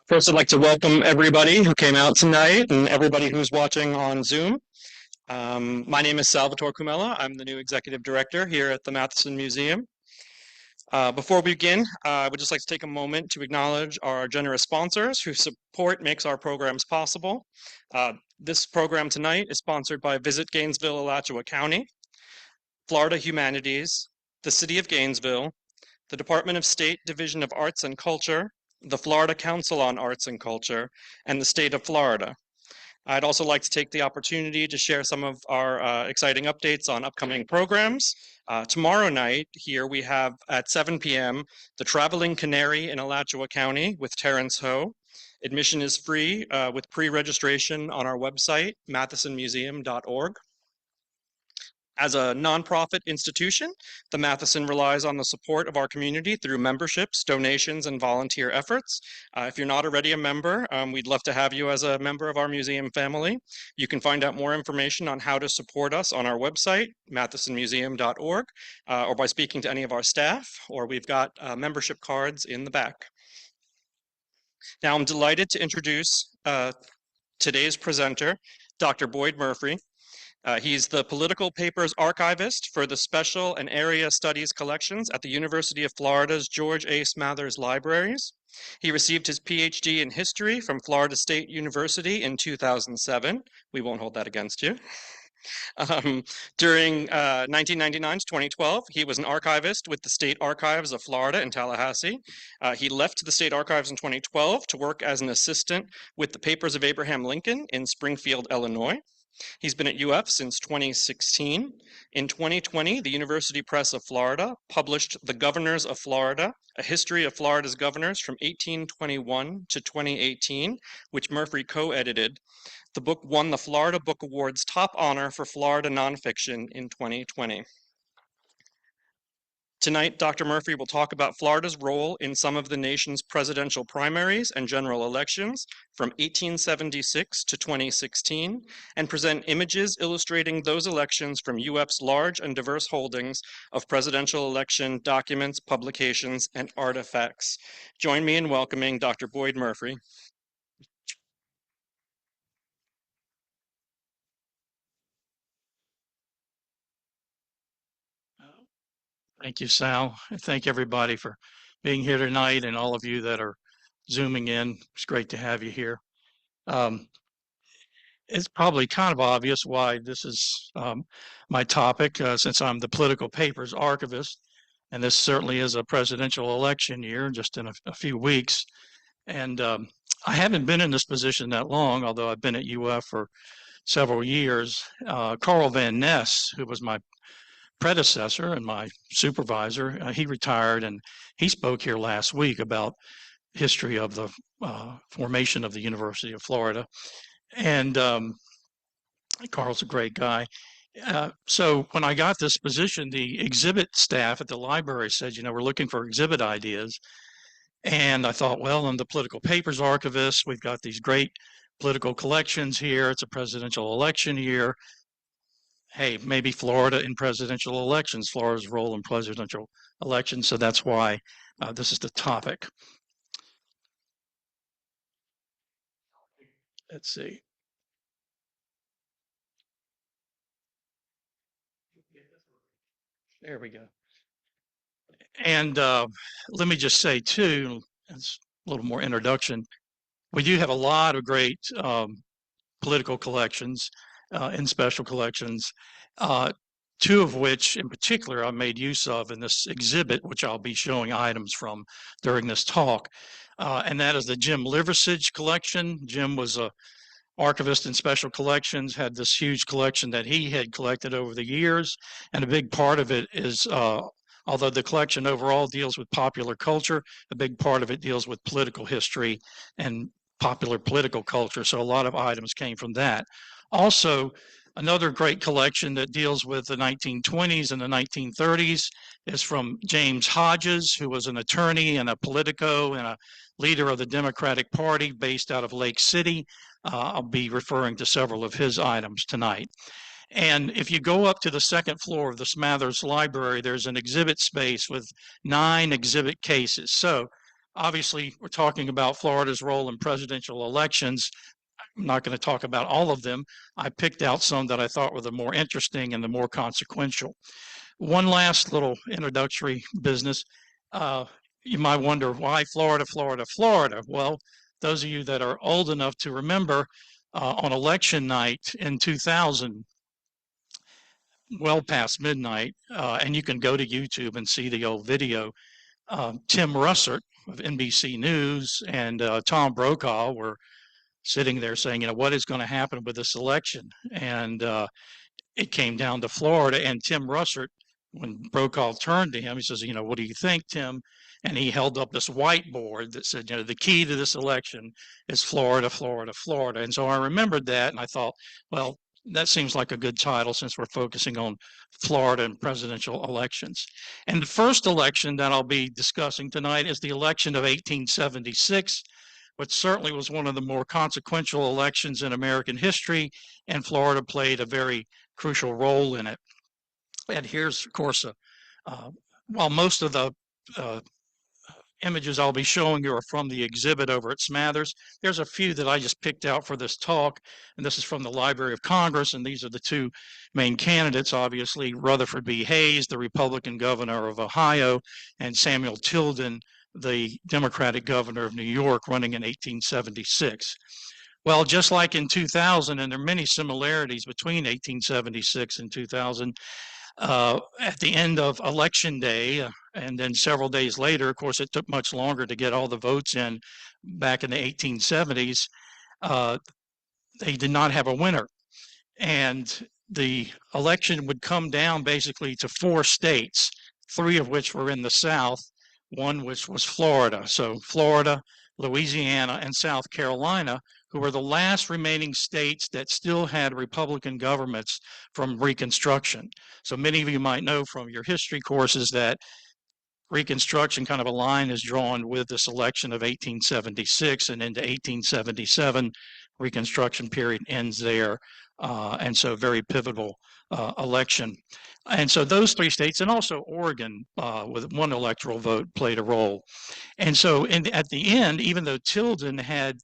First, I'd like to welcome everybody who came out tonight and everybody who's watching on Zoom. My name is Salvatore Cumella. I'm the new executive director here at the Matheson Museum. Before we begin, I would just like to take a moment to acknowledge our generous sponsors whose support makes our programs possible. This program tonight is sponsored by Visit Gainesville-Alachua County, Florida Humanities, the City of Gainesville, the Department of State Division of Arts and Culture, the Florida Council on Arts and Culture, and the state of Florida. I'd also like to take the opportunity to share some of our exciting updates on upcoming programs. Tomorrow night here we have at 7 p.m. The Traveling Canary in Alachua County with Terrence Ho. Admission is free with pre-registration on our website, mathesonmuseum.org. As a nonprofit institution, the Matheson relies on the support of our community through memberships, donations, and volunteer efforts. If you're not already a member, we'd love to have you as a member of our museum family. You can find out more information on how to support us on our website, mathesonmuseum.org, or by speaking to any of our staff, or we've got membership cards in the back. Now, I'm delighted to introduce today's presenter, Dr. Boyd Murphree. He's the Political Papers Archivist for the Special and Area Studies collections at the University of Florida's George A. Smathers Libraries. He received his PhD in history from Florida State University in 2007. We won't hold that against you. During 1999 to 2012, he was an archivist with the State Archives of Florida in Tallahassee. He left the State Archives in 2012 to work as an assistant with the Papers of Abraham Lincoln in Springfield, Illinois. He's been at UF since 2016. In 2020, the University Press of Florida published The Governors of Florida, a history of Florida's governors from 1821 to 2018, which Murphree co-edited. The book won the Florida Book Award's top honor for Florida nonfiction in 2020. Tonight, Dr. Murphree will talk about Florida's role in some of the nation's presidential primaries and general elections from 1876 to 2016, and present images illustrating those elections from UF's large and diverse holdings of presidential election documents, publications, and artifacts. Join me in welcoming Dr. Boyd Murphree. Thank you, Sal. And thank everybody for being here tonight and all of you that are Zooming in. It's great to have you here. It's probably kind of obvious why this is my topic, since I'm the Political Papers Archivist, and this certainly is a presidential election year, just in a few weeks. And I haven't been in this position that long, although I've been at UF for several years. Carl Van Ness, who was my predecessor and my supervisor, he retired, and he spoke here last week about history of the formation of the University of Florida. And Carl's a great guy. So when I got this position, the exhibit staff at the library said, we're looking for exhibit ideas. And I thought, well, I'm the Political Papers Archivist. We've got these great political collections here. It's a presidential election year. Hey, maybe Florida in presidential elections, Florida's role in presidential elections. So that's why this is the topic. Let's see. There we go. And let me just say, too, it's a little more introduction. We do have a lot of great political collections and special collections, two of which in particular I made use of in this exhibit, which I'll be showing items from during this talk. And that is the Jim Liversidge collection. Jim was a archivist in special collections, had this huge collection that he had collected over the years. And a big part of it is, although the collection overall deals with popular culture, a big part of it deals with political history and popular political culture. So a lot of items came from that. Also, another great collection that deals with the 1920s and the 1930s is from James Hodges, who was an attorney and a politico and a leader of the Democratic Party based out of Lake City. I'll be referring to several of his items tonight. And if you go up to the second floor of the Smathers Library, there's an exhibit space with 9 exhibit cases. So Obviously, we're talking about Florida's role in presidential elections. I'm not going to talk about all of them. I picked out some that I thought were the more interesting and the more consequential. One last little introductory business. Uh, you might wonder why Florida, Florida, Florida. Well, those of you that are old enough to remember on election night in 2000, well past midnight, and you can go to YouTube and see the old video. Tim Russert of NBC News and Tom Brokaw were sitting there saying, what is going to happen with this election? And it came down to Florida, and Tim Russert, when Brokaw turned to him, he says, what do you think, Tim? And he held up this whiteboard that said, the key to this election is Florida, Florida, Florida. And so I remembered that, and I thought, well, that seems like a good title since we're focusing on Florida and presidential elections. And the first election that I'll be discussing tonight is the election of 1876, which certainly was one of the more consequential elections in American history, and Florida played a very crucial role in it. And here's, of course, while most of the images I'll be showing you are from the exhibit over at Smathers, there's a few that I just picked out for this talk, and this is from the Library of Congress, and these are the two main candidates, obviously, Rutherford B. Hayes, the Republican governor of Ohio, and Samuel Tilden, the Democratic governor of New York, running in 1876. Well, just like in 2000, and there are many similarities between 1876 and 2000, at the end of election day, and then several days later, of course, it took much longer to get all the votes in back in the 1870s, they did not have a winner. And the election would come down basically to 4 states, 3 of which were in the South, one which was Florida. So Florida, Louisiana, and South Carolina, who were the last remaining states that still had Republican governments from Reconstruction. So many of you might know from your history courses that Reconstruction, kind of a line is drawn with this election of 1876 and into 1877. Reconstruction period ends there. And so very pivotal election. And so those 3 states, and also Oregon with 1 electoral vote, played a role. And so at the end, even though Tilden had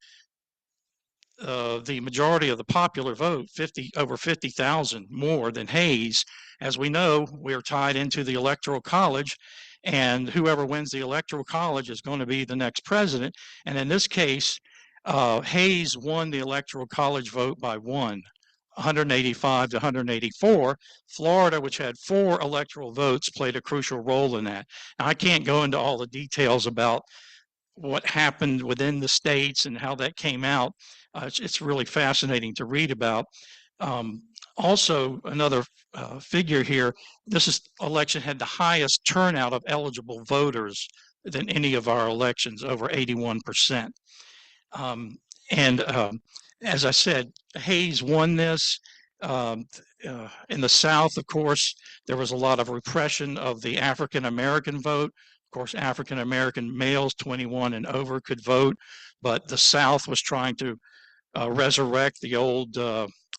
the majority of the popular vote, over 50,000 more than Hayes, as we know, we're tied into the Electoral College, and whoever wins the Electoral College is going to be the next president. And in this case, Hayes won the Electoral College vote by 185 to 184. Florida, which had 4 electoral votes, played a crucial role in that. Now, I can't go into all the details about what happened within the states and how that came out. It's really fascinating to read about. Also, another figure here, this election had the highest turnout of eligible voters than any of our elections, over 81%. As I said, Hayes won this. In the South, of course, there was a lot of repression of the African-American vote. Of course, African-American males 21 and over could vote, but the South was trying to resurrect the old,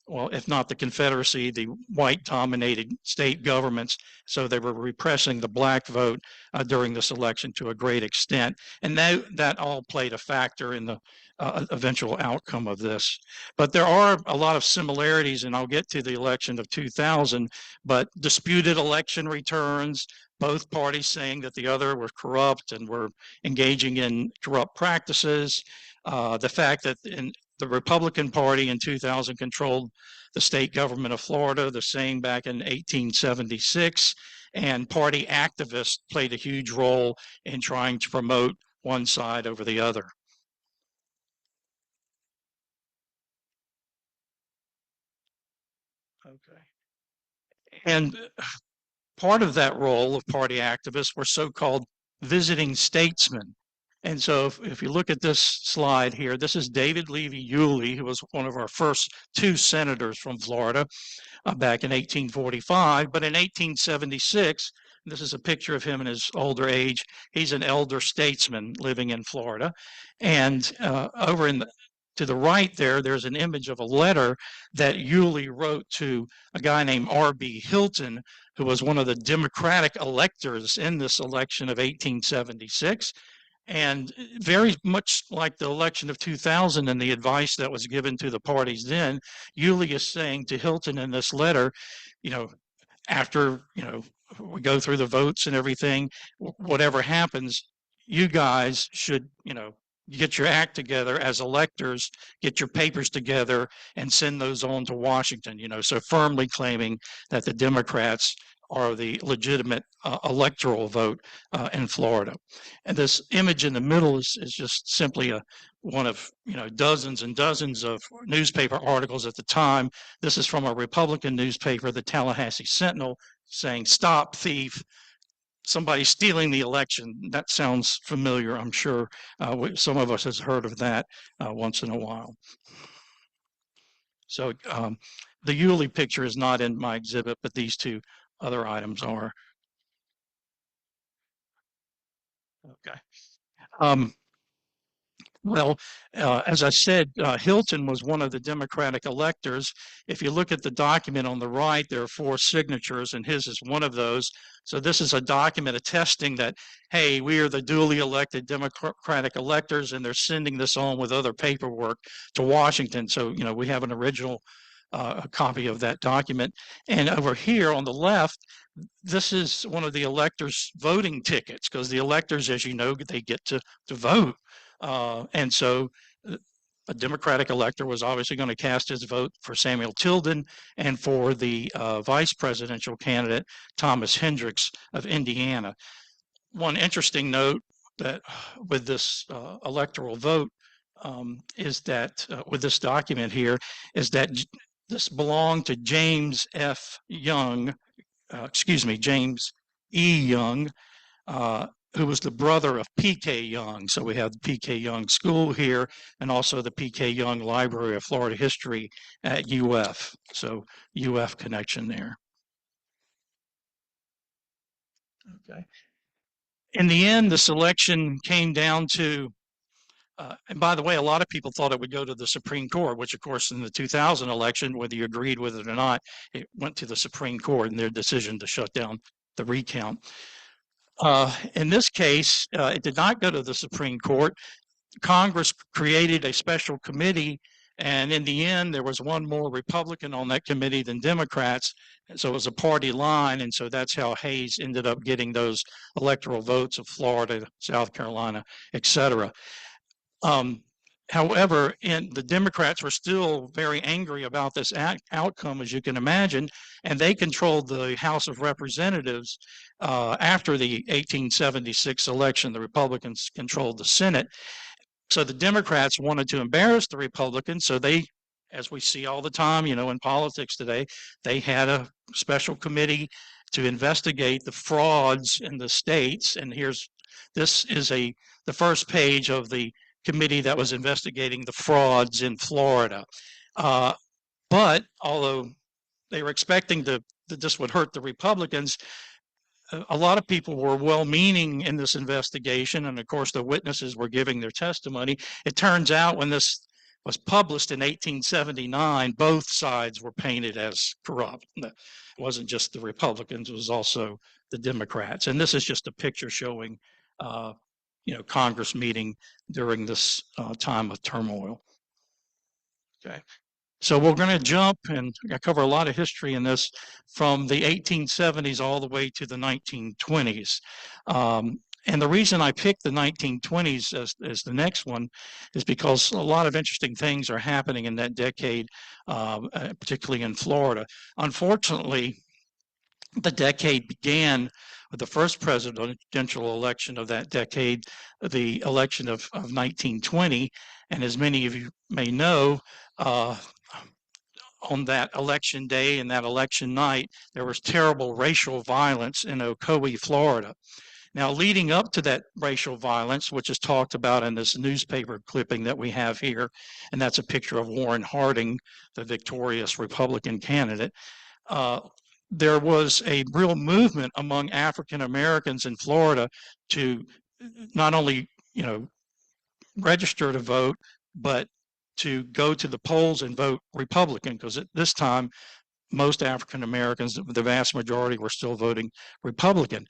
well, if not the Confederacy, the white-dominated state governments. So they were repressing the black vote during this election to a great extent. And that all played a factor in the eventual outcome of this. But there are a lot of similarities, and I'll get to the election of 2000, but disputed election returns, both parties saying that the other were corrupt and were engaging in corrupt practices. The fact that the Republican Party in 2000 controlled the state government of Florida, the same back in 1876, and party activists played a huge role in trying to promote one side over the other. Okay. And part of that role of party activists were so-called visiting statesmen. And so if you look at this slide here, this is David Levy Yulee, who was one of our first 2 senators from Florida back in 1845. But in 1876, this is a picture of him in his older age. He's an elder statesman living in Florida. And over to the right there's an image of a letter that Yulee wrote to a guy named R.B. Hilton, who was one of the Democratic electors in this election of 1876. And very much like the election of 2000 and the advice that was given to the parties then, Yulee is saying to Hilton in this letter, you know, after, we go through the votes and everything, whatever happens, you guys should, get your act together as electors, get your papers together and send those on to Washington, so firmly claiming that the Democrats are the legitimate electoral vote in Florida. And this image in the middle is just simply one of dozens and dozens of newspaper articles at the time. This is from a Republican newspaper, the Tallahassee Sentinel, saying, "Stop thief, somebody stealing the election." That sounds familiar, I'm sure. Some of us has heard of that once in a while. So the Yulee picture is not in my exhibit, but these two other items are. Okay. Well, as I said, Hilton was one of the Democratic electors. If you look at the document on the right, there are 4 signatures, and his is one of those. So this is a document attesting that, hey, we are the duly elected Democratic electors, and they're sending this on with other paperwork to Washington. So, we have an original copy of that document. And over here on the left, this is one of the electors' voting tickets, because the electors, as you know, they get to vote. And so a Democratic elector was obviously going to cast his vote for Samuel-Tildon and for the vice presidential candidate, Thomas Hendricks of Indiana. One interesting note that with this electoral vote is that with this document here is that this belonged to James F. Young, James E. Young, who was the brother of P.K. Young. So we have the P.K. Young School here and also the P.K. Young Library of Florida History at UF. So UF connection there. Okay. In the end, the selection came down to, and by the way, a lot of people thought it would go to the Supreme Court, which of course in the 2000 election, whether you agreed with it or not, it went to the Supreme Court in their decision to shut down the recount. In this case, it did not go to the Supreme Court. Congress created a special committee, and in the end, there was one more Republican on that committee than Democrats, and so it was a party line, and so that's how Hayes ended up getting those electoral votes of Florida, South Carolina, etc. However, the Democrats were still very angry about this outcome, as you can imagine, and they controlled the House of Representatives after the 1876 election. The Republicans controlled the Senate. So the Democrats wanted to embarrass the Republicans, so they, as we see all the time, in politics today, they had a special committee to investigate the frauds in the states. And this is the first page of the committee that was investigating the frauds in Florida. But although they were expecting that this would hurt the Republicans, a lot of people were well-meaning in this investigation, and of course the witnesses were giving their testimony. It turns out when this was published in 1879, both sides were painted as corrupt. It wasn't just the Republicans, it was also the Democrats. And this is just a picture showing Congress meeting during this time of turmoil. Okay. So we're going to jump, and I cover a lot of history in this, from the 1870s all the way to the 1920s. And the reason I picked the 1920s as the next one is because a lot of interesting things are happening in that decade, particularly in Florida. Unfortunately, the decade began with the first presidential election of that decade, the election of 1920. And as many of you may know, on that election day and that election night, there was terrible racial violence in Ocoee, Florida. Now, leading up to that racial violence, which is talked about in this newspaper clipping that we have here, and that's a picture of Warren Harding, the victorious Republican candidate, there was a real movement among African Americans in Florida to not only, register to vote, but to go to the polls and vote Republican, because at this time, most African Americans, the vast majority, were still voting Republican.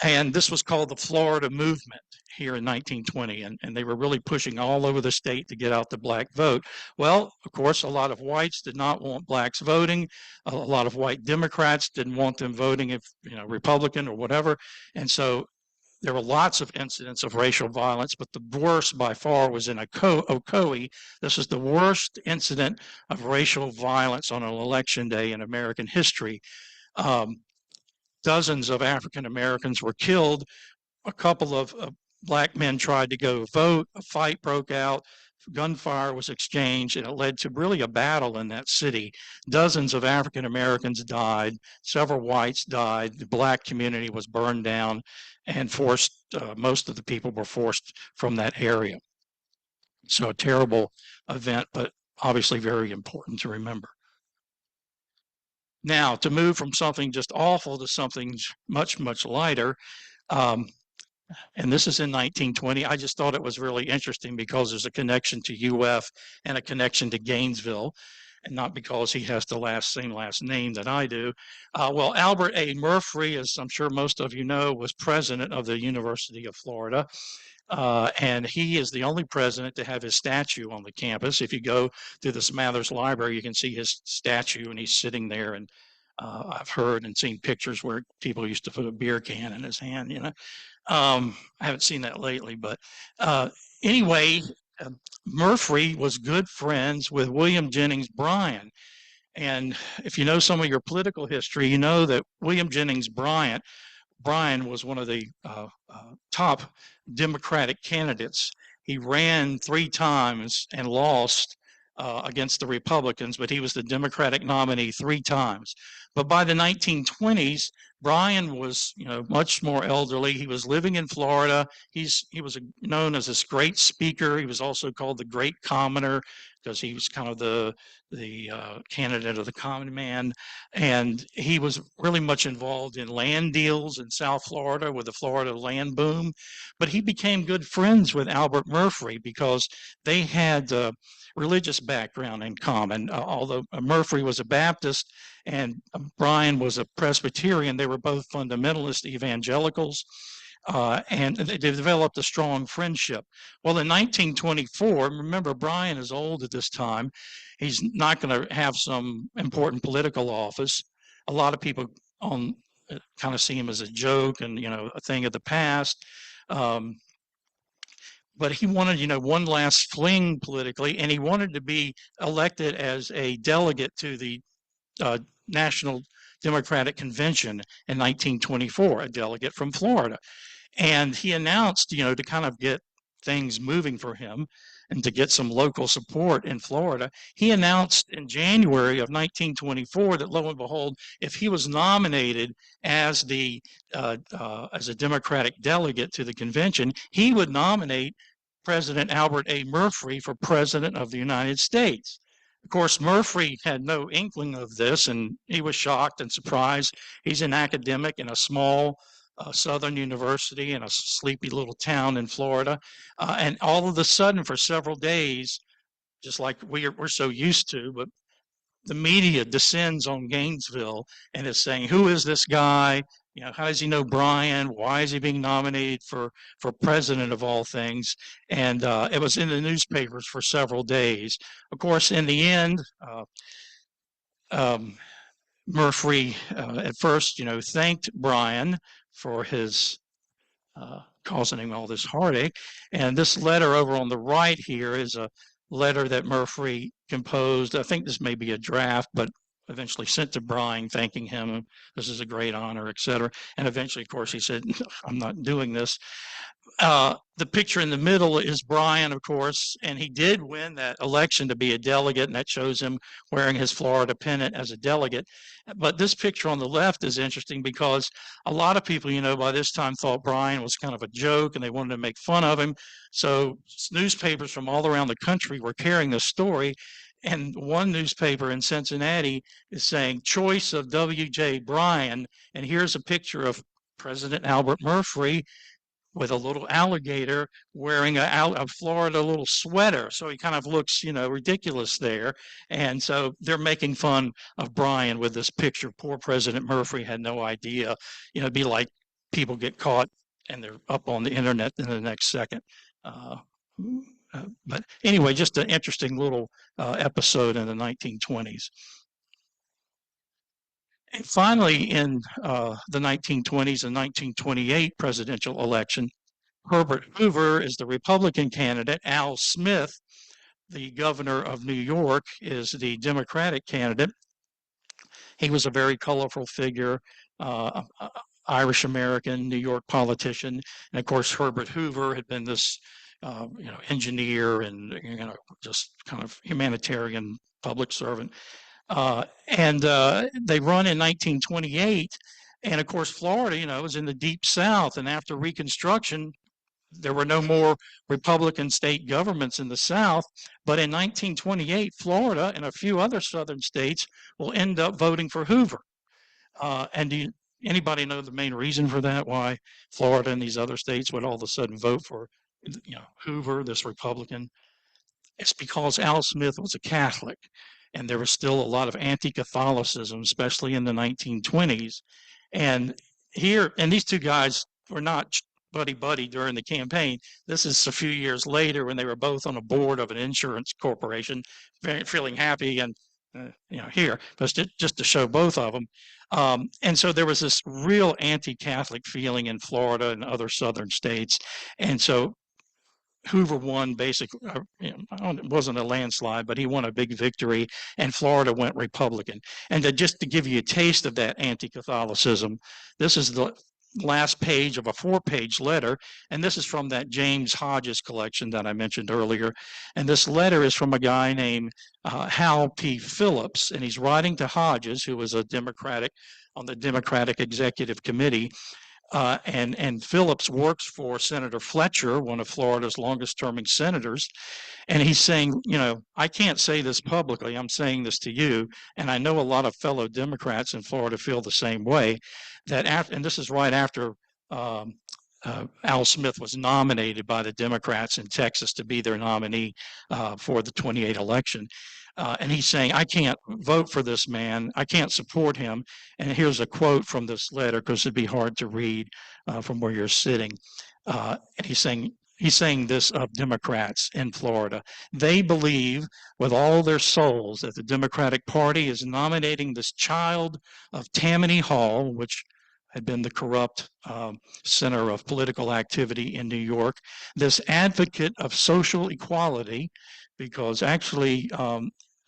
And this was called the Florida Movement here in 1920. And they were really pushing all over the state to get out the black vote. Well, of course, a lot of whites did not want blacks voting. A lot of white Democrats didn't want them voting if, Republican or whatever. And so there were lots of incidents of racial violence, but the worst by far was in Ocoee. This is the worst incident of racial violence on an election day in American history. Dozens of African Americans were killed. A couple of black men tried to go vote. A fight broke out. Gunfire was exchanged, and it led to really a battle in that city. Dozens of African Americans died. Several whites died. The black community was burned down, and most of the people were forced from that area. So a terrible event, but obviously very important to remember. Now, to move from something just awful to something much, much lighter, and this is in 1920. I just thought it was really interesting because there's a connection to UF and a connection to Gainesville, and not because he has the same last name that I do. Well, Albert A. Murphree, as I'm sure most of you know, was president of the University of Florida. And he is the only president to have his statue on the campus. If you go to the Smathers Library, you can see his statue, and he's sitting there. And I've heard and seen pictures where people used to put a beer can in his hand. I haven't seen that lately, but anyway, Murphree was good friends with William Jennings Bryan. And if you know some of your political history, you know that William Jennings Bryan was one of the top Democratic candidates. He ran 3 times and lost against the Republicans, but he was the Democratic nominee 3 times. But by the 1920s, Bryan was, much more elderly. He was living in Florida. He was known as this great speaker. He was also called the Great Commoner because he was kind of the candidate of the common man. And he was really much involved in land deals in South Florida with the Florida land boom. But he became good friends with Albert Murphree because they had religious background in common. Although Murphree was a Baptist and Bryan was a Presbyterian, they were both fundamentalist evangelicals. And they developed a strong friendship. Well, in 1924, remember, Bryan is old at this time. He's not going to have some important political office. A lot of people kind of see him as a joke and, a thing of the past. But he wanted, one last fling politically, and he wanted to be elected as a delegate to the National Democratic Convention in 1924, a delegate from Florida. And he announced, to kind of get things moving for him and to get some local support in Florida, he announced in January of 1924 that, lo and behold, if he was nominated as as a Democratic delegate to the convention, he would nominate President Albert A. Murphree for President of the United States. Of course, Murphree had no inkling of this, and he was shocked and surprised. He's an academic in a small Southern university in a sleepy little town in Florida. And all of a sudden, for several days, just like we're so used to, but the media descends on Gainesville and is saying, who is this guy? How does he know Bryan? Why is he being nominated for president of all things? And it was in the newspapers for several days. Of course, in the end, Murphree at first, thanked Bryan for his causing him all this heartache. And this letter over on the right here is a letter that Murphree composed. I think this may be a draft, but eventually sent to Bryan, thanking him. This is a great honor, etc. And eventually, of course, he said, I'm not doing this. The picture in the middle is Bryan, of course, and he did win that election to be a delegate, and that shows him wearing his Florida pennant as a delegate. But this picture on the left is interesting because a lot of people, by this time thought Bryan was kind of a joke and they wanted to make fun of him. So newspapers from all around the country were carrying this story. And one newspaper in Cincinnati is saying, choice of W.J. Bryan. And here's a picture of President Albert Murphree with a little alligator wearing a Florida little sweater. So he kind of looks, ridiculous there. And so they're making fun of Bryan with this picture. Poor President Murphree had no idea. It'd be like people get caught and they're up on the internet in the next second. But anyway, just an interesting little episode in the 1920s. And finally, in the 1920s and 1928 presidential election, Herbert Hoover is the Republican candidate. Al Smith, the governor of New York, is the Democratic candidate. He was a very colorful figure, Irish American, New York politician, and of course Herbert Hoover had been this, engineer and just kind of humanitarian public servant. And they run in 1928, and of course Florida, was in the deep South, and after Reconstruction, there were no more Republican state governments in the South. But in 1928, Florida and a few other southern states will end up voting for Hoover. And do anybody know the main reason for that? Why Florida and these other states would all of a sudden vote for, Hoover, this Republican? It's because Al Smith was a Catholic, and there was still a lot of anti-Catholicism, especially in the 1920s. And these two guys were not buddy-buddy during the campaign. This is a few years later when they were both on a board of an insurance corporation, feeling happy and, here, but just to show both of them. And so there was this real anti-Catholic feeling in Florida and other southern states. And so Hoover won basically, it wasn't a landslide, but he won a big victory, and Florida went Republican. And just to give you a taste of that anti-Catholicism, this is the last page of a 4-page letter, and this is from that James Hodges collection that I mentioned earlier. And this letter is from a guy named Hal P. Phillips, and he's writing to Hodges, who was a Democratic on the Democratic Executive Committee. And Phillips works for Senator Fletcher, one of Florida's longest-terming senators, and he's saying, I can't say this publicly, I'm saying this to you, and I know a lot of fellow Democrats in Florida feel the same way, and this is right after Al Smith was nominated by the Democrats in Texas to be their nominee for the 28 election. And he's saying, I can't vote for this man. I can't support him. And here's a quote from this letter, because it'd be hard to read from where you're sitting. And he's saying this of Democrats in Florida. They believe with all their souls that the Democratic Party is nominating this child of Tammany Hall, which had been the corrupt center of political activity in New York, this advocate of social equality, because actually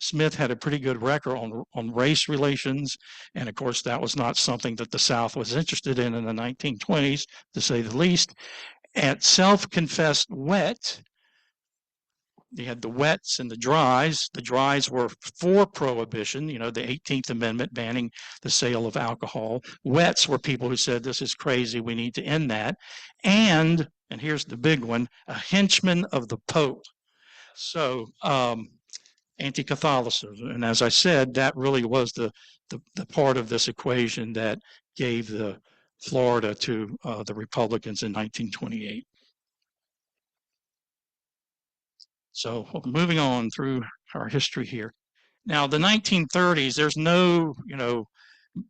Smith had a pretty good record on race relations, and of course that was not something that the South was interested in the 1920s, to say the least. And self-confessed wet, you had the wets and the dries. The dries were for prohibition, the 18th Amendment banning the sale of alcohol. Wets were people who said, this is crazy, we need to end that. And here's the big one, a henchman of the Pope. So anti-Catholicism. And as I said, that really was the part of this equation that gave the Florida to the Republicans in 1928. So moving on through our history here. Now, the 1930s, there's no,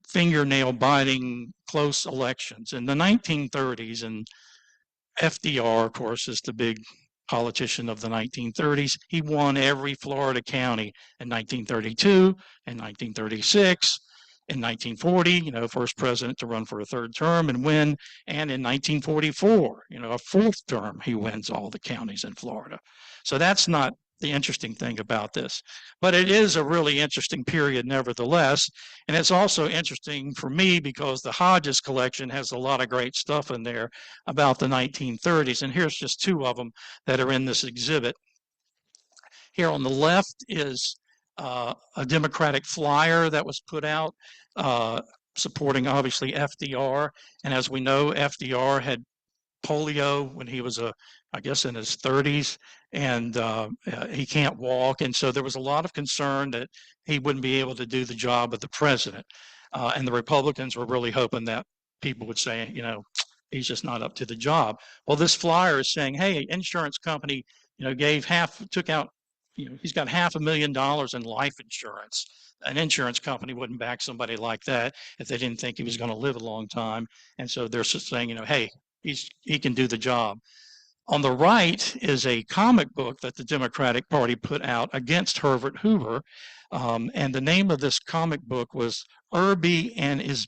fingernail biting close elections. In the 1930s, and FDR, of course, is the big politician of the 1930s. He won every Florida county in 1932, in 1936, in 1940, first president to run for a third term and win. And in 1944, a fourth term, he wins all the counties in Florida. So that's not the interesting thing about this. But it is a really interesting period nevertheless. And it's also interesting for me because the Hodges collection has a lot of great stuff in there about the 1930s. And here's just two of them that are in this exhibit. Here on the left is a Democratic flyer that was put out supporting obviously FDR. And as we know, FDR had polio when he was I guess in his 30s, and he can't walk. And so there was a lot of concern that he wouldn't be able to do the job of the president. And the Republicans were really hoping that people would say, he's just not up to the job. Well, this flyer is saying, hey, insurance company, took out, he's got $500,000 in life insurance. An insurance company wouldn't back somebody like that if they didn't think he was going to live a long time. And so they're just saying, hey, he can do the job. On the right is a comic book that the Democratic Party put out against Herbert Hoover. And the name of this comic book was Irby and Is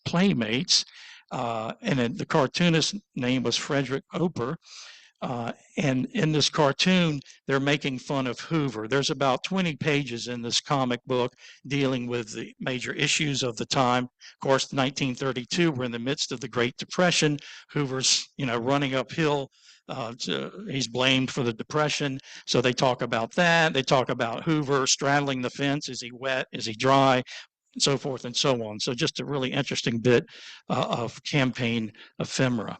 Playmates. And the cartoonist name was Frederick Oper. And in this cartoon, they're making fun of Hoover. There's about 20 pages in this comic book dealing with the major issues of the time. Of course, 1932, we're in the midst of the Great Depression. Hoover's, running uphill. He's blamed for the Depression. So they talk about that. They talk about Hoover straddling the fence. Is he wet? Is he dry? And so forth and so on. So just a really interesting bit of campaign ephemera.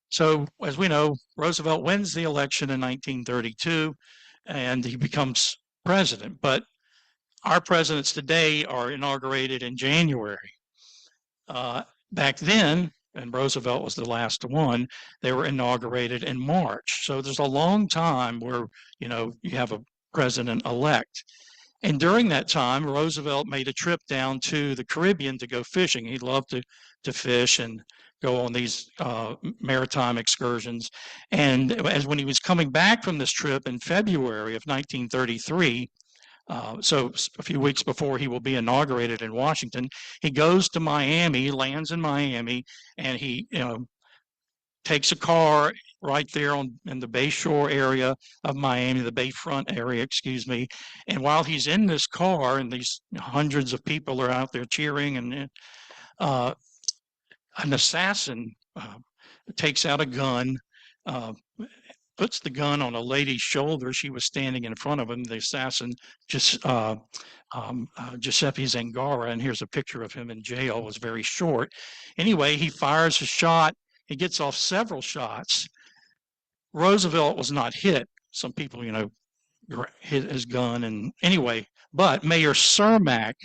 So as we know, Roosevelt wins the election in 1932 and he becomes president. But our presidents today are inaugurated in January. Back then, and Roosevelt was the last one, they were inaugurated in March. So there's a long time where, you have a president-elect. And during that time, Roosevelt made a trip down to the Caribbean to go fishing. He loved to fish and go on these maritime excursions. And as when he was coming back from this trip in February of 1933, so a few weeks before he will be inaugurated in Washington, he goes to Miami, lands in Miami, and he takes a car right there in the Bayshore area of Miami, the Bayfront area, excuse me. And while he's in this car and these hundreds of people are out there cheering, and an assassin takes out a gun, puts the gun on a lady's shoulder. She was standing in front of him. The assassin, Giuseppe Zangara, and here's a picture of him in jail, was very short. Anyway, he fires a shot. He gets off several shots. Roosevelt was not hit. Some people, hit his gun. And anyway, but Mayor Cermak,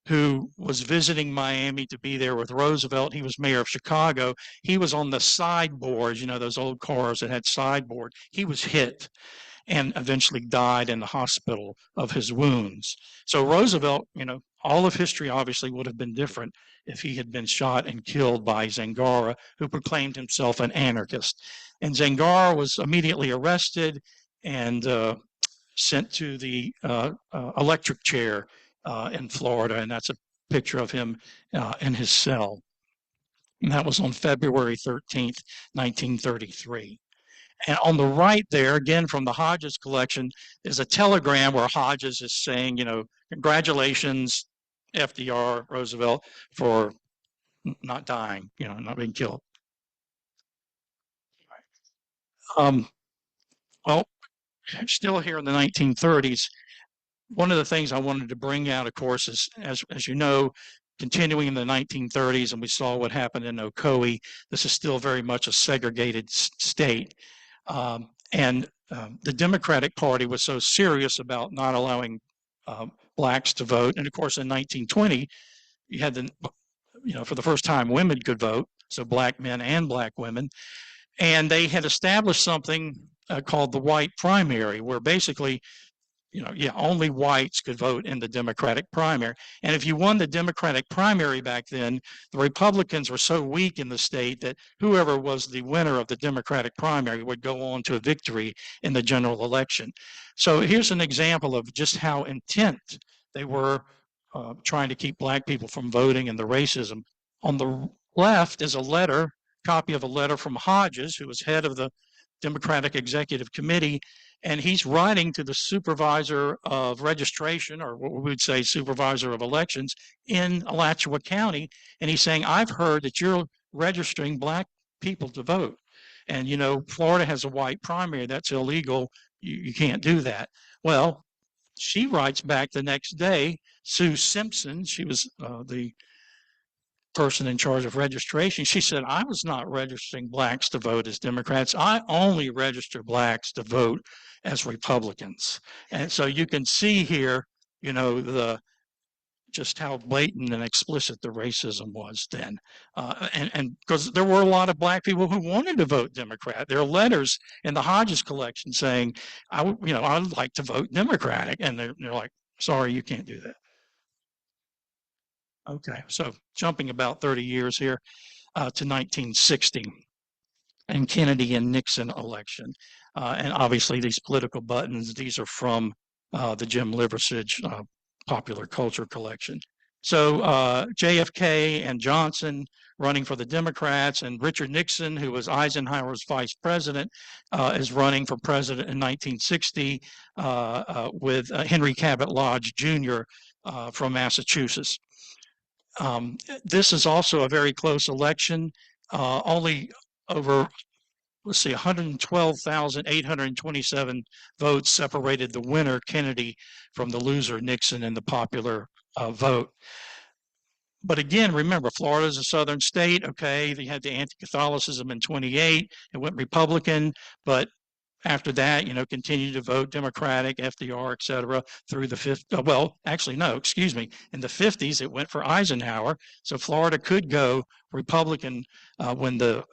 who was visiting Miami to be there with Roosevelt, he was mayor of Chicago. He was on the sideboards, those old cars that had sideboard. He was hit and eventually died in the hospital of his wounds. So Roosevelt, all of history obviously would have been different if he had been shot and killed by Zangara, who proclaimed himself an anarchist. And Zangara was immediately arrested and sent to the electric chair in Florida, and that's a picture of him in his cell. And that was on February 13th, 1933. And on the right there, again from the Hodges collection, is a telegram where Hodges is saying, congratulations, FDR, Roosevelt, for not dying, not being killed. Well, still here in the 1930s, one of the things I wanted to bring out, of course, is, as you know, continuing in the 1930s, and we saw what happened in Ocoee, this is still very much a segregated state. And the Democratic Party was so serious about not allowing blacks to vote. And of course, in 1920, you had for the first time, women could vote, so black men and black women. And they had established something called the white primary, where basically, only whites could vote in the Democratic primary. And if you won the Democratic primary back then, the Republicans were so weak in the state that whoever was the winner of the Democratic primary would go on to a victory in the general election. So here's an example of just how intent they were trying to keep black people from voting and the racism. On the left is a copy of a letter from Hodges, who was head of the Democratic Executive Committee, and he's writing to the supervisor of registration, or what we would say supervisor of elections in Alachua County, and he's saying, I've heard that you're registering black people to vote. And, Florida has a white primary. That's illegal. You can't do that. Well, she writes back the next day, Sue Simpson, she was the person in charge of registration. She said, I was not registering blacks to vote as Democrats. I only register blacks to vote as Republicans. And so you can see here, just how blatant and explicit the racism was then. And because there were a lot of black people who wanted to vote Democrat. There are letters in the Hodges collection saying, I'd like to vote Democratic. And they're like, sorry, you can't do that. Okay, so jumping about 30 years here to 1960 and Kennedy and Nixon election. And obviously these political buttons, these are from the Jim Liversidge popular culture collection. So JFK and Johnson running for the Democrats, and Richard Nixon, who was Eisenhower's vice president, is running for president in 1960 with Henry Cabot Lodge Jr. From Massachusetts. This is also a very close election. Only over, let's see, 112,827 votes separated the winner, Kennedy, from the loser, Nixon, in the popular vote. But again, remember, Florida is a southern state. Okay, they had the anti-Catholicism in 28. It went Republican, but after that, continued to vote Democratic, FDR, et cetera, through the fifth. Well, actually, no, excuse me. In the 50s, it went for Eisenhower. So Florida could go Republican when the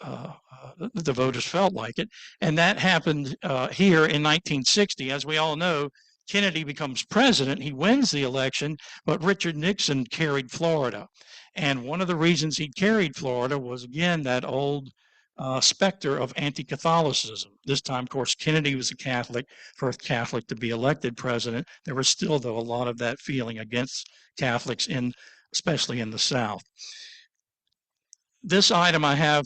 voters felt like it. And that happened here in 1960. As we all know, Kennedy becomes president. He wins the election, but Richard Nixon carried Florida. And one of the reasons he carried Florida was, again, that old specter of anti-Catholicism. This time, of course, Kennedy was a Catholic, first Catholic to be elected president. There was still, though, a lot of that feeling against Catholics, especially in the South. This item I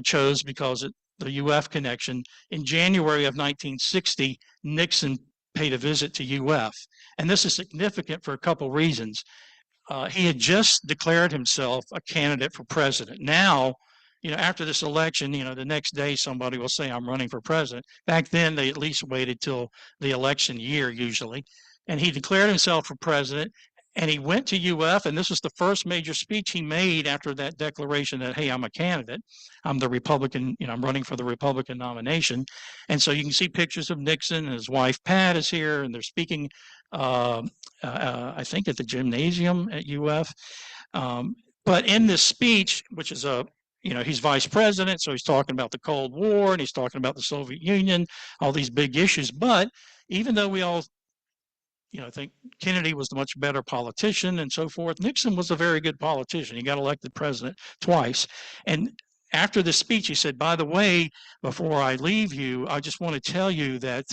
chose because the UF connection. In January of 1960, Nixon paid a visit to UF. And this is significant for a couple reasons. He had just declared himself a candidate for president. Now, after this election, the next day somebody will say, I'm running for president. Back then, they at least waited till the election year, usually. And he declared himself for president, and he went to UF, and this was the first major speech he made after that declaration that, hey, I'm a candidate. I'm the Republican, I'm running for the Republican nomination. And so you can see pictures of Nixon, and his wife, Pat, is here, and they're speaking, I think, at the gymnasium at UF. But in this speech, which is he's vice president, so he's talking about the Cold War, and he's talking about the Soviet Union, all these big issues. But even though we all, think Kennedy was the much better politician and so forth, Nixon was a very good politician. He got elected president twice. And after the speech, he said, by the way, before I leave you, I just want to tell you that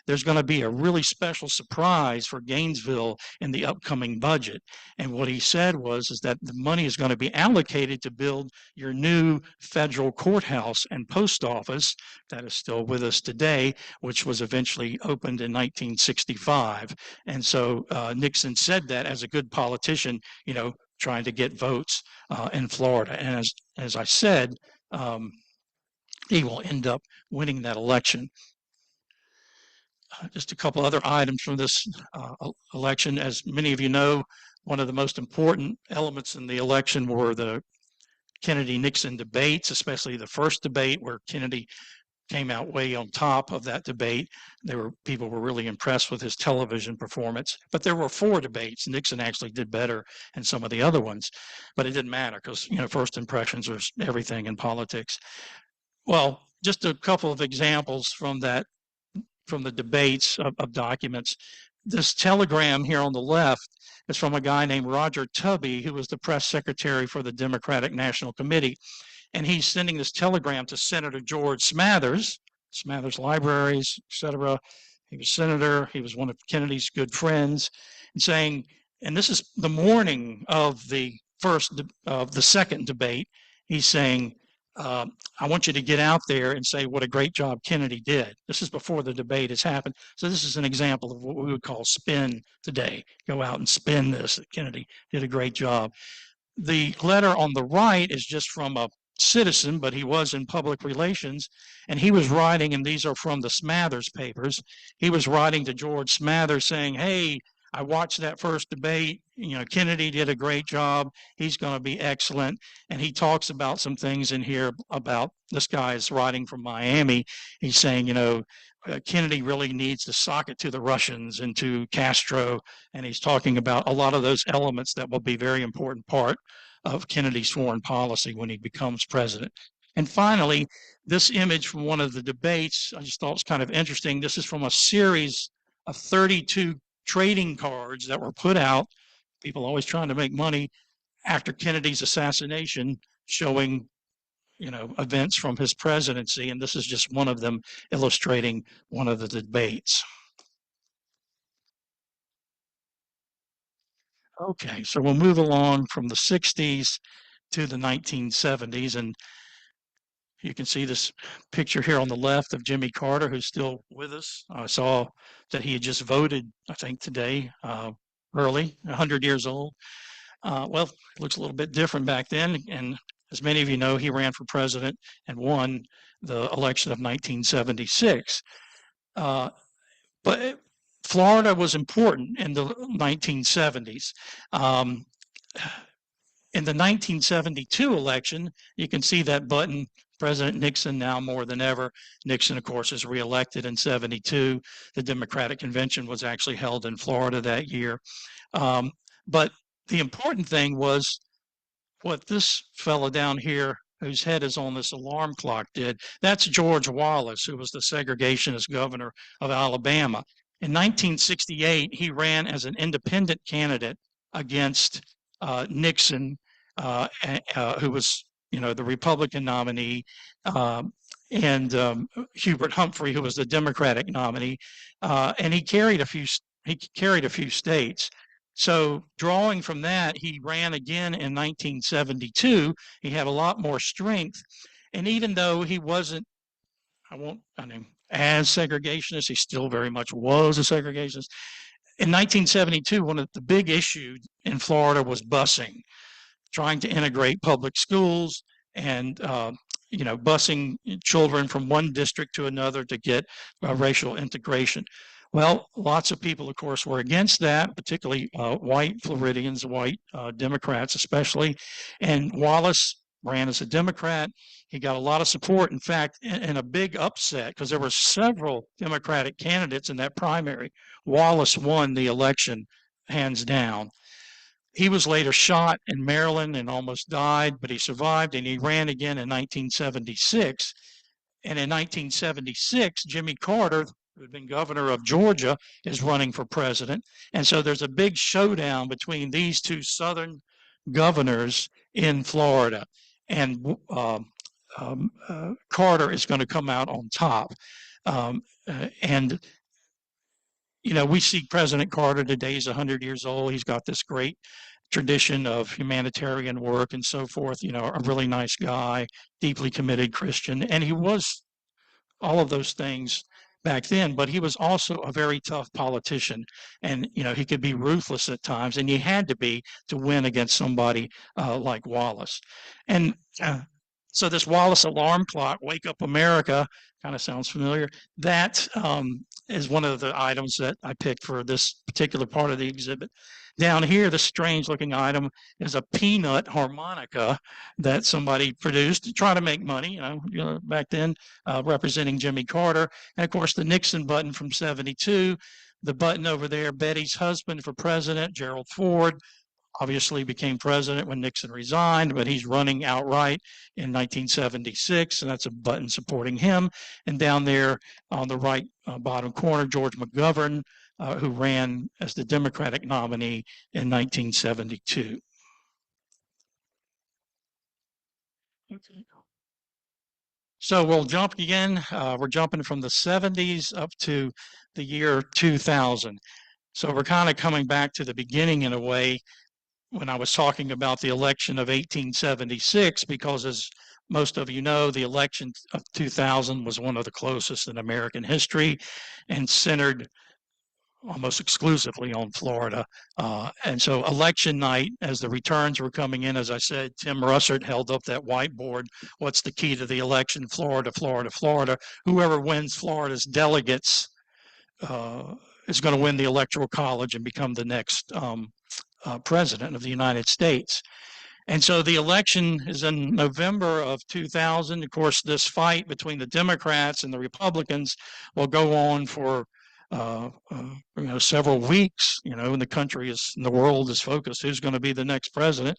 there's going to be a really special surprise for Gainesville in the upcoming budget. And what he said is that the money is going to be allocated to build your new federal courthouse and post office that is still with us today, which was eventually opened in 1965. And so Nixon said that as a good politician, trying to get votes in Florida. And as I said, he will end up winning that election. Just a couple other items from this election. As many of you know, one of the most important elements in the election were the Kennedy-Nixon debates, especially the first debate where Kennedy came out way on top of that debate. People were really impressed with his television performance. But there were 4 debates. Nixon actually did better in some of the other ones, but it didn't matter because first impressions are everything in politics. Well, just a couple of examples from the debates of documents. This telegram here on the left is from a guy named Roger Tubby, who was the press secretary for the Democratic National Committee. And he's sending this telegram to Senator George Smathers, Smathers Libraries, etc. He was senator. He was one of Kennedy's good friends, and saying, and this is the morning of the second debate. He's saying, I want you to get out there and say what a great job Kennedy did. This is before the debate has happened. So this is an example of what we would call spin today. Go out and spin this, that Kennedy did a great job. The letter on the right is just from a citizen, but he was in public relations, and he was writing, and these are from the Smathers papers. He was writing to George Smathers saying, hey, I watched that first debate. Kennedy did a great job. He's going to be excellent. And he talks about some things in here about this guy is writing from Miami. He's saying, Kennedy really needs to sock it to the Russians and to Castro. And he's talking about a lot of those elements that will be very important part of Kennedy's foreign policy when he becomes president. And finally, this image from one of the debates, I just thought was kind of interesting. This is from a series of 32 trading cards that were put out. People always trying to make money after Kennedy's assassination, showing events from his presidency, and this is just one of them illustrating one of the debates. Okay, so we'll move along from the 60s to the 1970s, and you can see this picture here on the left of Jimmy Carter, who's still with us. I saw that he had just voted, I think today, early, 100 years old. Well, it looks a little bit different back then, and as many of you know, he ran for president and won the election of 1976. But Florida was important in the 1970s. In the 1972 election, you can see that button, President Nixon now more than ever. Nixon, of course, is reelected in 72. The Democratic Convention was actually held in Florida that year. But the important thing was what this fellow down here, whose head is on this alarm clock, did. That's George Wallace, who was the segregationist governor of Alabama. In 1968, he ran as an independent candidate against Nixon, who was, the Republican nominee, and Hubert Humphrey, who was the Democratic nominee, and he carried a few states. So drawing from that, he ran again in 1972. He had a lot more strength, and even though he wasn't, as segregationist, he still very much was a segregationist. In 1972, one of the big issues in Florida was busing, trying to integrate public schools and busing children from one district to another to get racial integration. Well, lots of people, of course, were against that, particularly white Floridians, white Democrats especially. And Wallace ran as a Democrat. He got a lot of support. In fact, in a big upset, because there were several Democratic candidates in that primary, Wallace won the election hands down. He was later shot in Maryland and almost died, but he survived, and he ran again in 1976. And in 1976, Jimmy Carter, who had been governor of Georgia, is running for president. And so there's a big showdown between these two Southern governors in Florida. And Carter is going to come out on top. And we see President Carter today. He's 100 years old. He's got this great tradition of humanitarian work and so forth. A really nice guy, deeply committed Christian. And he was all of those things back then, but he was also a very tough politician. And, he could be ruthless at times, and he had to be to win against somebody like Wallace. And so this Wallace alarm clock, Wake Up America, kind of sounds familiar. That is one of the items that I picked for this particular part of the exhibit. Down here, the strange looking item is a peanut harmonica that somebody produced to try to make money, back then, representing Jimmy Carter. And of course, the Nixon button from 72, the button over there, Betty's husband for president, Gerald Ford, obviously became president when Nixon resigned, but he's running outright in 1976, and that's a button supporting him. And down there on the right bottom corner, George McGovern, who ran as the Democratic nominee in 1972. Okay. So we'll jump again. We're jumping from the 70s up to the year 2000. So we're kind of coming back to the beginning in a way when I was talking about the election of 1876, because as most of you know, the election of 2000 was one of the closest in American history and centered almost exclusively on Florida. And so election night, as the returns were coming in, as I said, Tim Russert held up that whiteboard. What's the key to the election? Florida, Florida, Florida. Whoever wins Florida's delegates is going to win the Electoral College and become the next president of the United States. And so the election is in November of 2000. Of course, this fight between the Democrats and the Republicans will go on for several weeks. And the country and the world is focused who's going to be the next president.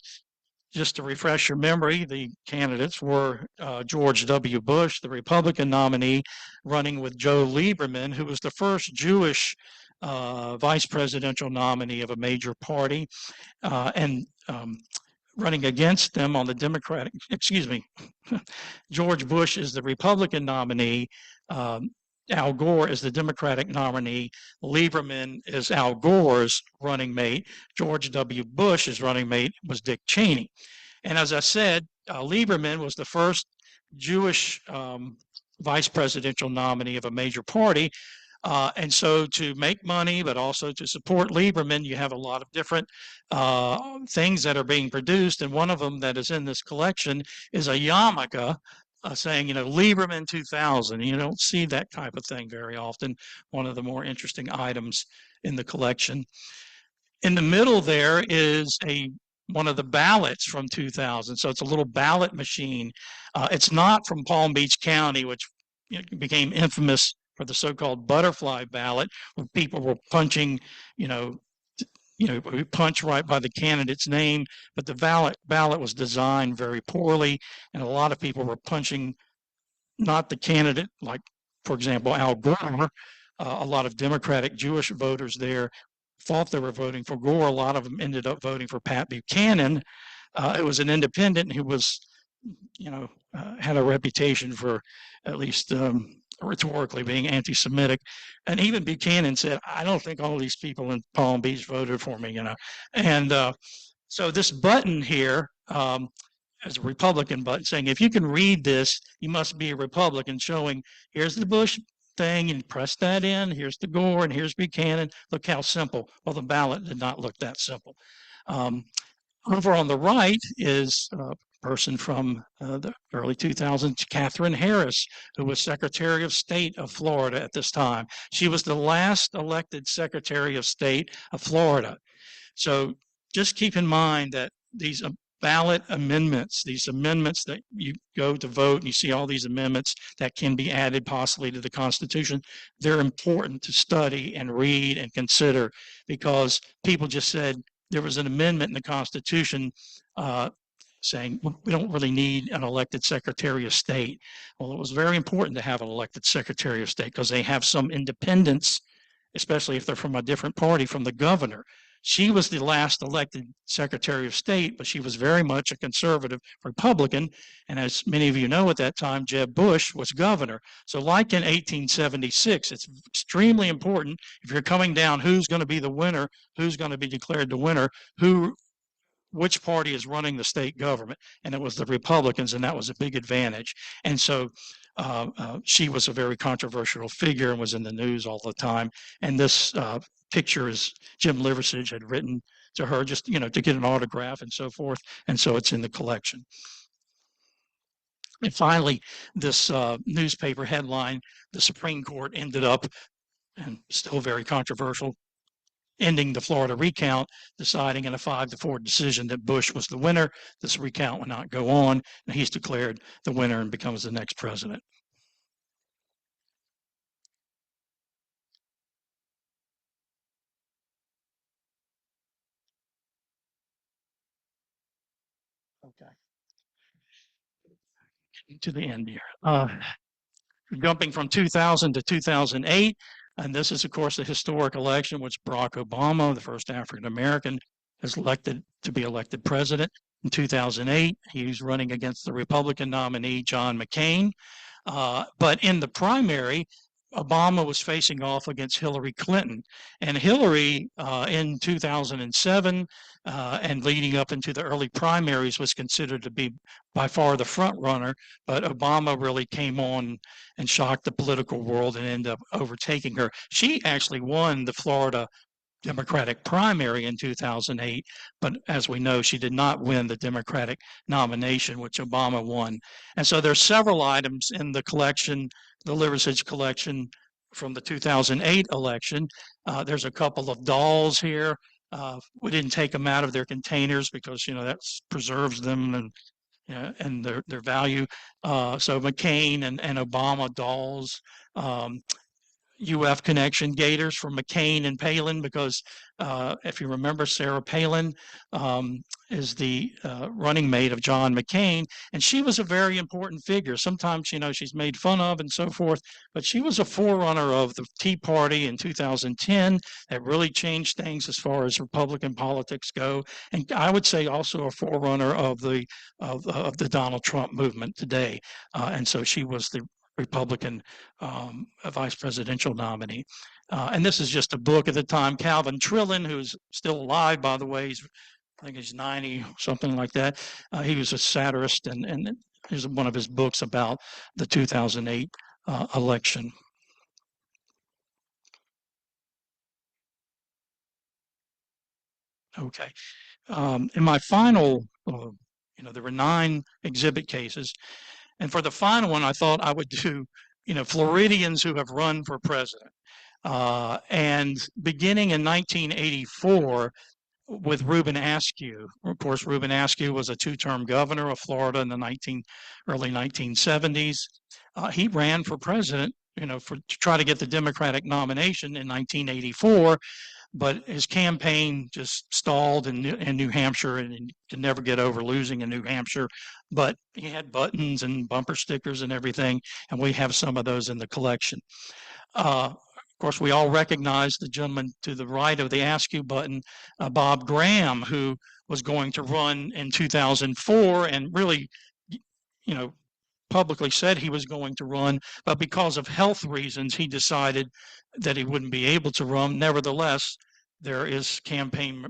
Just to refresh your memory, the candidates were George W. Bush, the Republican nominee, running with Joe Lieberman, who was the first Jewish vice presidential nominee of a major party, and running against them on the Democratic, George Bush is the Republican nominee. Al Gore is the Democratic nominee. Lieberman is Al Gore's running mate. George W. Bush's running mate was Dick Cheney. And as I said, Lieberman was the first Jewish vice presidential nominee of a major party. And so to make money, but also to support Lieberman, you have a lot of different things that are being produced. And one of them that is in this collection is a yarmulke saying, Lieberman 2000. You don't see that type of thing very often. One of the more interesting items in the collection. In the middle there is one of the ballots from 2000. So it's a little ballot machine. It's not from Palm Beach County, which became infamous for the so-called butterfly ballot, where people were punching, we punch right by the candidate's name, but the ballot was designed very poorly, and a lot of people were punching not the candidate, like, for example, Al Gore. A lot of Democratic Jewish voters there thought they were voting for Gore. A lot of them ended up voting for Pat Buchanan. It was an independent who was, had a reputation for at least rhetorically being anti-Semitic. And even Buchanan said, I don't think all these people in Palm Beach voted for me, And so this button here is a Republican button saying, if you can read this, you must be a Republican, showing here's the Bush thing, and press that in, here's the Gore, and here's Buchanan. Look how simple. Well, the ballot did not look that simple. Over on the right is person from the early 2000s, Katherine Harris, who was Secretary of State of Florida at this time. She was the last elected Secretary of State of Florida. So just keep in mind that these ballot amendments, these amendments that you go to vote and you see all these amendments that can be added possibly to the Constitution, they're important to study and read and consider, because people just said there was an amendment in the Constitution saying we don't really need an elected Secretary of State. Well, it was very important to have an elected Secretary of State because they have some independence, especially if they're from a different party from the governor. She was the last elected Secretary of State, but she was very much a conservative Republican. And as many of you know, at that time, Jeb Bush was governor. So like in 1876, it's extremely important if you're coming down, who's going to be the winner, who's going to be declared the winner, which party is running the state government. And it was the Republicans, and that was a big advantage. And so she was a very controversial figure and was in the news all the time. And this picture is Jim Liversidge had written to her just, to get an autograph and so forth. And so it's in the collection. And finally, this newspaper headline, the Supreme Court ended up, and still very controversial, ending the Florida recount, deciding in a 5-4 decision that Bush was the winner. This recount will not go on, and he's declared the winner and becomes the next president. Okay. To the end here. Jumping from 2000 to 2008, and this is, of course, a historic election, which Barack Obama, the first African-American, is elected to be elected president. In 2008, he was running against the Republican nominee, John McCain. But in the primary, Obama was facing off against Hillary Clinton. And Hillary, in 2007 and leading up into the early primaries, was considered to be by far the front runner. But Obama really came on and shocked the political world and ended up overtaking her. She actually won the Florida Democratic primary in 2008, but as we know, she did not win the Democratic nomination, which Obama won. And so there's several items in the collection, the Liversidge collection from the 2008 election. There's a couple of dolls here. We didn't take them out of their containers because, that preserves them and their value. So McCain and Obama dolls. UF connection gators for McCain and Palin because if you remember, Sarah Palin is the running mate of John McCain, and she was a very important figure. Sometimes, she's made fun of and so forth, but she was a forerunner of the Tea Party in 2010 that really changed things as far as Republican politics go, and I would say also a forerunner of the Donald Trump movement today. And so she was the Republican vice presidential nominee. And this is just a book at the time. Calvin Trillin, who's still alive, by the way, I think he's 90, something like that. He was a satirist, and here's one of his books about the 2008 election. Okay. In my final, there were 9 exhibit cases. And for the final one, I thought I would do, Floridians who have run for president. And beginning in 1984 with Reuben Askew. Of course, Reuben Askew was a 2-term governor of Florida in the early 1970s. He ran for president, to try to get the Democratic nomination in 1984. But his campaign just stalled in New Hampshire, and he could never get over losing in New Hampshire. But he had buttons and bumper stickers and everything, and we have some of those in the collection. Of course, we all recognize the gentleman to the right of the Askew button, Bob Graham, who was going to run in 2004 and really, publicly said he was going to run, but because of health reasons, he decided that he wouldn't be able to run. Nevertheless, there is campaign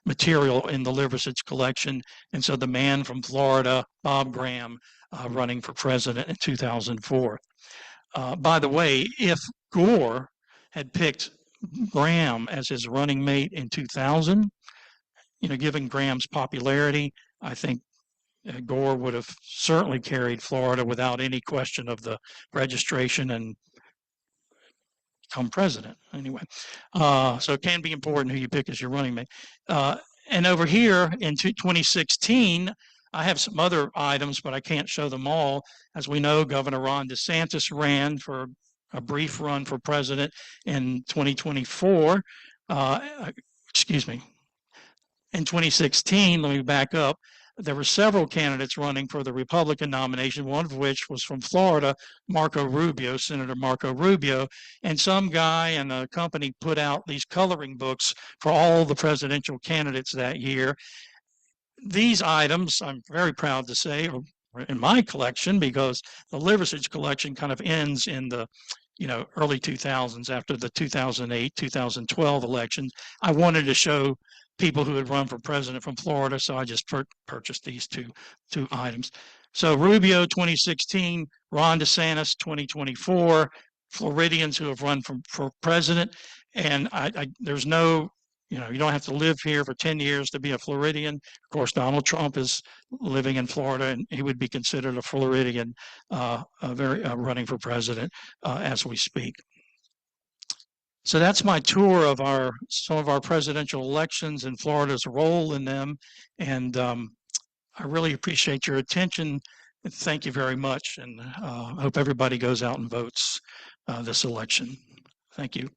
material in the Liversidge collection. And so the man from Florida, Bob Graham, running for president in 2004. By the way, if Gore had picked Graham as his running mate in 2000, given Graham's popularity, I think Gore would have certainly carried Florida without any question of the registration and become president. Anyway, so it can be important who you pick as your running mate. And over here in 2016, I have some other items, but I can't show them all. As we know, Governor Ron DeSantis ran for a brief run for president in 2024. Excuse me. In 2016, let me back up. There were several candidates running for the Republican nomination, one of which was from Florida, Senator Marco Rubio, and some guy and a company put out these coloring books for all the presidential candidates that year. These items, I'm very proud to say, are in my collection because the Liversidge collection kind of ends in the early 2000s after the 2008, 2012 elections. I wanted to show people who had run for president from Florida, so I just purchased these two items. So Rubio 2016, Ron DeSantis 2024, Floridians who have run for president, and there's no, you don't have to live here for 10 years to be a Floridian. Of course, Donald Trump is living in Florida, and he would be considered a Floridian running for president as we speak. So that's my tour of some of our presidential elections and Florida's role in them. And I really appreciate your attention. Thank you very much. And I hope everybody goes out and votes this election. Thank you.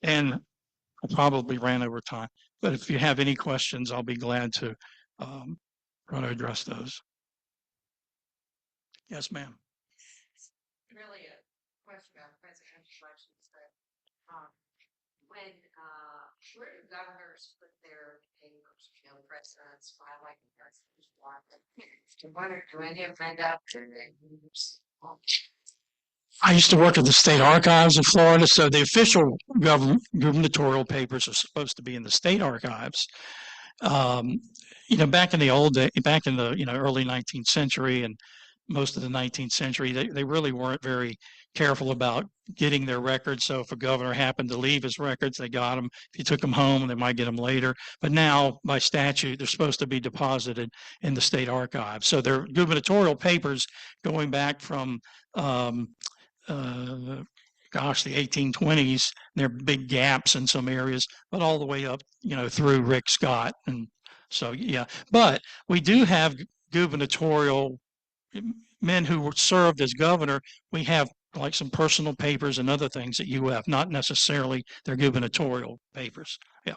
And I probably ran over time, but if you have any questions, I'll be glad to try to address those. Yes, ma'am. Really a question about presidential elections, but when where do governors put their papers? Presidents file like the president's block. Do any of them end up? I used to work at the state archives in Florida, so the official gubernatorial papers are supposed to be in the state archives. Back in the old day, back in the early 19th century and most of the 19th century, they really weren't very careful about getting their records. So if a governor happened to leave his records, they got them. If he took them home, they might get them later. But now, by statute, they're supposed to be deposited in the state archives. So they're gubernatorial papers going back from, uh, gosh, the 1820s. There are big gaps in some areas, but all the way up, through Rick Scott. And so, yeah. But we do have gubernatorial men who were served as governor. We have like some personal papers and other things that you have, not necessarily their gubernatorial papers. Yeah.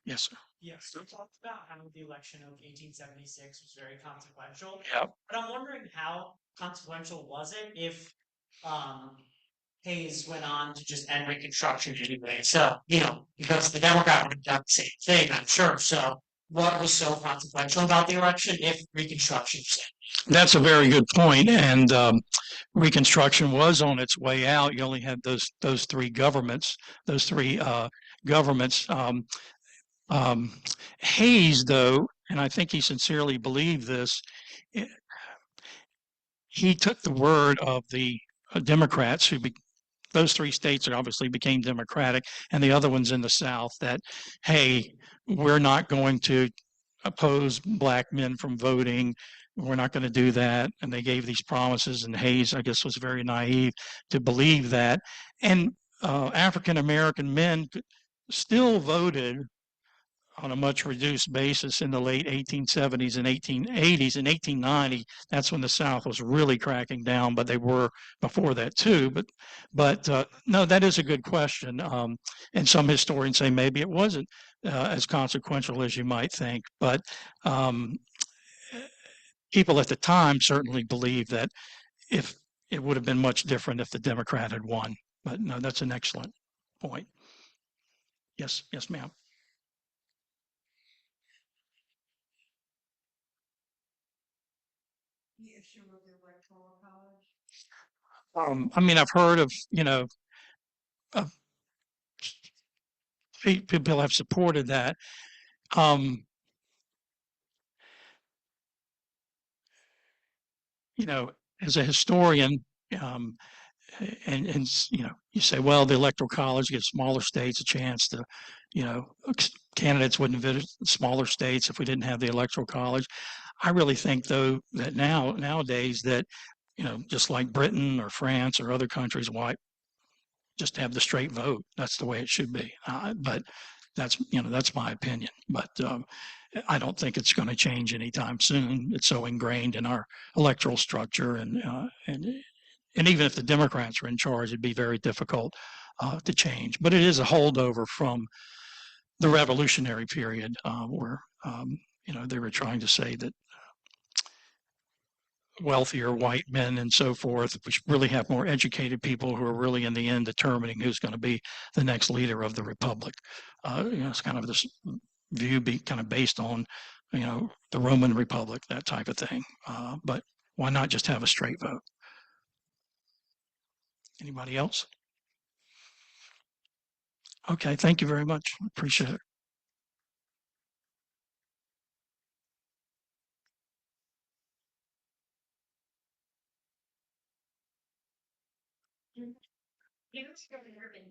Yes, sir. Yes, we talked about how the election of 1876 was very consequential. Yeah. But I'm wondering how consequential was it if Hayes went on to just end Reconstruction anyway? So, because the Democrat would have done the same thing, I'm sure. So, what was so consequential about the election if Reconstruction stayed? That's a very good point. And Reconstruction was on its way out. You only had those three governments, governments. Hayes, though, and I think he sincerely believed this, he took the word of the Democrats those three states obviously became Democratic, and the other ones in the South, that, hey, we're not going to oppose black men from voting. We're not going to do that. And they gave these promises, and Hayes, I guess, was very naive to believe that. And African American men still voted on a much reduced basis in the late 1870s and 1880s. In 1890, that's when the South was really cracking down, but they were before that too. But no, that is a good question. And some historians say maybe it wasn't as consequential as you might think. But people at the time certainly believed that if it would have been much different if the Democrat had won. But no, that's an excellent point. Yes, ma'am. The issue with the electoral college? I mean, I've heard of, of people have supported that. As a historian, and you say, well, the electoral college gives smaller states a chance to, candidates wouldn't visit smaller states if we didn't have the electoral college. I really think, though, that nowadays that, just like Britain or France or other countries, why just have the straight vote? That's the way it should be. But that's my opinion. But I don't think it's going to change anytime soon. It's so ingrained in our electoral structure, and even if the Democrats were in charge, it'd be very difficult to change. But it is a holdover from the Revolutionary period, where they were trying to say that wealthier white men and so forth, we should really have more educated people who are really in the end determining who's going to be the next leader of the republic. It's kind of this view kind of based on, the Roman Republic, that type of thing. But why not just have a straight vote? Anybody else? Okay, thank you very much. Appreciate it. Yes, Governor, and